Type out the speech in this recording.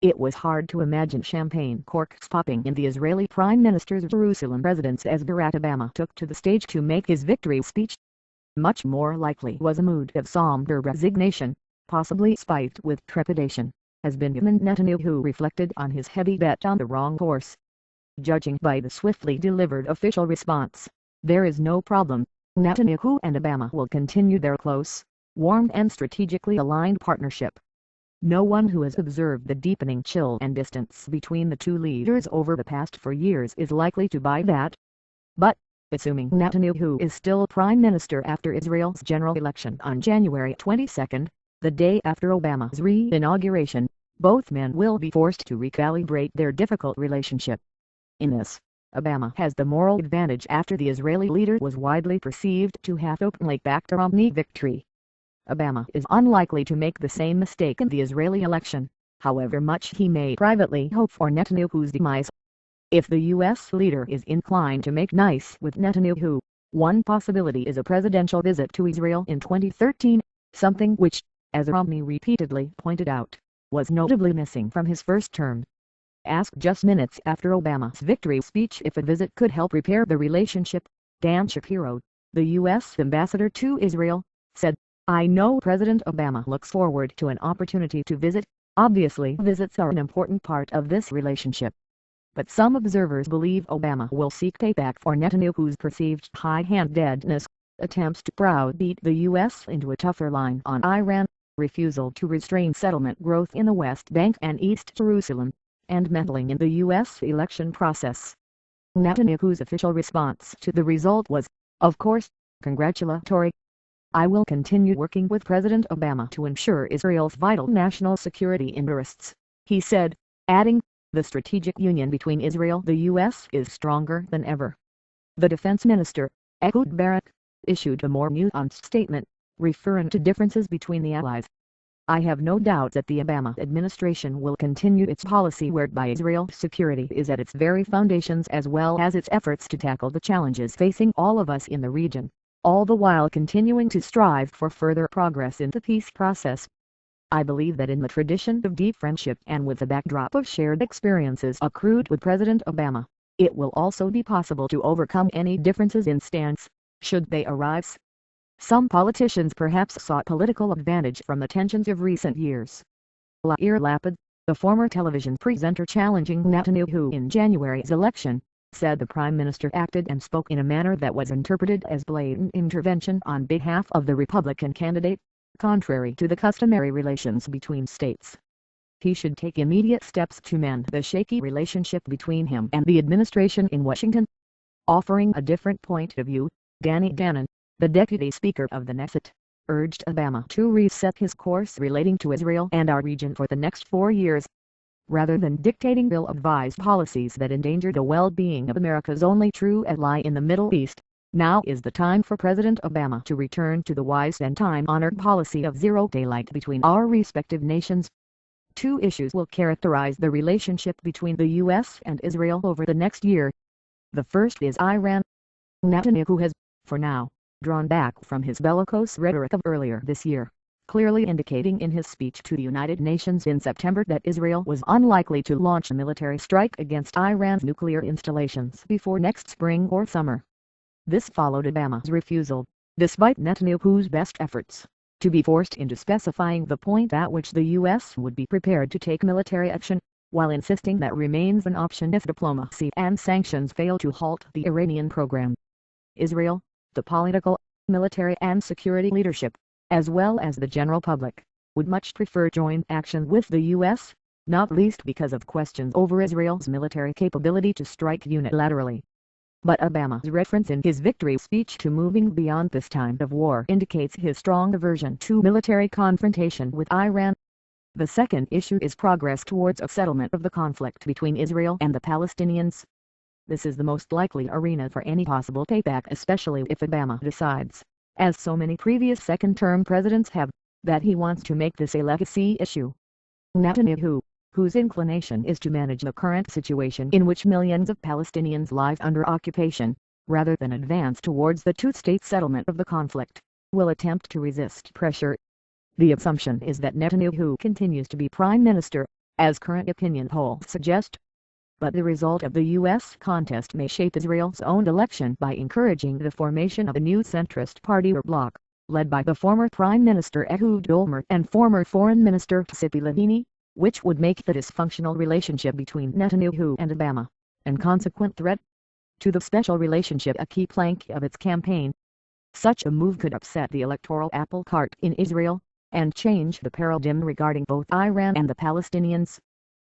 It was hard to imagine champagne corks popping in the Israeli Prime Minister's Jerusalem residence as Barack Obama took to the stage to make his victory speech. Much more likely was a mood of somber resignation, possibly spiced with trepidation, as Binyamin Netanyahu reflected on his heavy bet on the wrong horse. Judging by the swiftly delivered official response, there is no problem. Netanyahu and Obama will continue their close, warm and strategically aligned partnership. No one who has observed the deepening chill and distance between the two leaders over the past 4 years is likely to buy that. But, assuming Netanyahu is still prime minister after Israel's general election on January 22, the day after Obama's re-inauguration, both men will be forced to recalibrate their difficult relationship. In this, Obama has the moral advantage after the Israeli leader was widely perceived to have openly backed a Romney victory. Obama is unlikely to make the same mistake in the Israeli election, however much he may privately hope for Netanyahu's demise. If the U.S. leader is inclined to make nice with Netanyahu, one possibility is a presidential visit to Israel in 2013, something which, as Romney repeatedly pointed out, was notably missing from his first term. Asked just minutes after Obama's victory speech if a visit could help repair the relationship, Dan Shapiro, the U.S. ambassador to Israel, said, "I know President Obama looks forward to an opportunity to visit. Obviously, visits are an important part of this relationship. But some observers believe Obama will seek payback for Netanyahu's perceived high-handedness, attempts to browbeat the U.S. into a tougher line on Iran, refusal to restrain settlement growth in the West Bank and East Jerusalem, and meddling in the U.S. election process." Netanyahu's official response to the result was, of course, congratulatory. "I will continue working with President Obama to ensure Israel's vital national security interests," he said, adding, "The strategic union between Israel and the U.S. is stronger than ever." The defense minister, Ehud Barak, issued a more nuanced statement, referring to differences between the allies. "I have no doubt that the Obama administration will continue its policy whereby Israel's security is at its very foundations as well as its efforts to tackle the challenges facing all of us in the region, all the while continuing to strive for further progress in the peace process. I believe that in the tradition of deep friendship and with the backdrop of shared experiences accrued with President Obama, it will also be possible to overcome any differences in stance, should they arise." Some politicians perhaps sought political advantage from the tensions of recent years. Yair Lapid, the former television presenter challenging Netanyahu in January's election, said the prime minister acted and spoke in a manner that was interpreted as blatant intervention on behalf of the Republican candidate, contrary to the customary relations between states. He should take immediate steps to mend the shaky relationship between him and the administration in Washington. Offering a different point of view, Danny Danon, the deputy speaker of the Knesset, urged Obama to reset his course relating to Israel and our region for the next 4 years. Rather than dictating ill-advised policies that endanger the well-being of America's only true ally in the Middle East, now is the time for President Obama to return to the wise and time-honored policy of zero daylight between our respective nations. 2 issues will characterize the relationship between the U.S. and Israel over the next year. The first is Iran. Netanyahu has, for now, drawn back from his bellicose rhetoric of earlier this year, clearly indicating in his speech to the United Nations in September that Israel was unlikely to launch a military strike against Iran's nuclear installations before next spring or summer. This followed Obama's refusal, despite Netanyahu's best efforts, to be forced into specifying the point at which the U.S. would be prepared to take military action, while insisting that remains an option if diplomacy and sanctions fail to halt the Iranian program. Israel, the political, military and security leadership, as well as the general public, would much prefer joint action with the U.S., not least because of questions over Israel's military capability to strike unilaterally. But Obama's reference in his victory speech to moving beyond this time of war indicates his strong aversion to military confrontation with Iran. The second issue is progress towards a settlement of the conflict between Israel and the Palestinians. This is the most likely arena for any possible payback, especially if Obama decides, as so many previous second-term presidents have, that he wants to make this a legacy issue. Netanyahu, whose inclination is to manage the current situation in which millions of Palestinians live under occupation, rather than advance towards the two-state settlement of the conflict, will attempt to resist pressure. The assumption is that Netanyahu continues to be prime minister, as current opinion polls suggest. But the result of the U.S. contest may shape Israel's own election by encouraging the formation of a new centrist party or bloc, led by the former Prime Minister Ehud Olmert and former Foreign Minister Tzipi Livni, which would make the dysfunctional relationship between Netanyahu and Obama, and consequent threat to the special relationship, a key plank of its campaign. Such a move could upset the electoral apple cart in Israel, and change the paradigm regarding both Iran and the Palestinians.